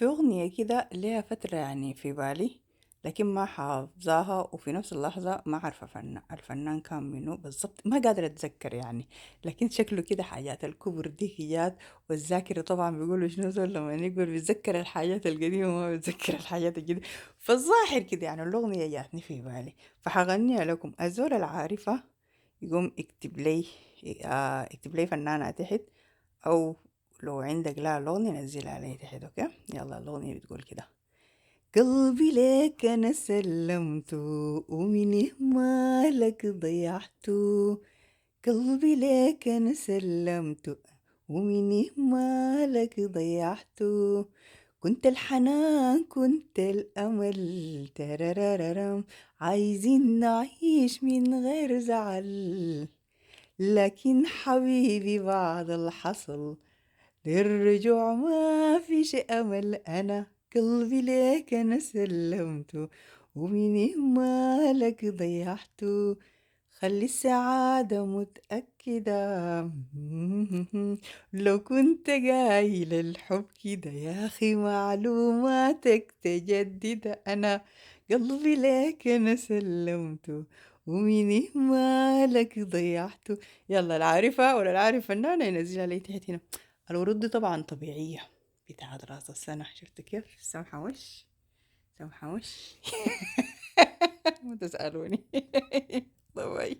في أغنية كده ليها فترة يعني في بالي، لكن ما حافظاها، وفي نفس اللحظة ما عارفة الفنان كان منو بالضبط، ما قادرة أتذكر يعني. لكن شكله كده حاجات الكبر دي هيات. والذاكرة طبعا بيقولوا شنو زول لما يقول بيتذكر الحاجات القديمة ما بيتذكر الحاجات الجديدة. فالظاهر كده يعني الأغنية جاتني في بالي، فحغنيها لكم. الزول العارفة يقوم اكتب لي فنانة تحت، أو لو عندك لا الأغنية نزلها علي تحت. أوكي، يلا الأغنية بتقول كده: قلبي ليك أنا سلمته، ومن مالك ضيعته. قلبي ليك أنا سلمته، ومن مالك ضيعته. كنت الحنان كنت الأمل، ترارارم، عايزين نعيش من غير زعل. لكن حبيبي بعد الحصل للرجوع ما في شيء أمل. أنا قلبي ليك أنا سلمته، ومن مالك ضيعته. خلي السعادة متأكدة. لو كنت قايل الحب كده يا أخي معلوماتك تجدد. أنا قلبي ليك أنا سلمته، ومن مالك ضيعته. يلا العارفة ولا العارف فنانة ينزلها لي تحت هنا. الورود دي طبعا طبيعية بتاعت راس السنة. شفت كيف سامحة وش؟ سامحة وش؟ ما تسألوني. طبيعي.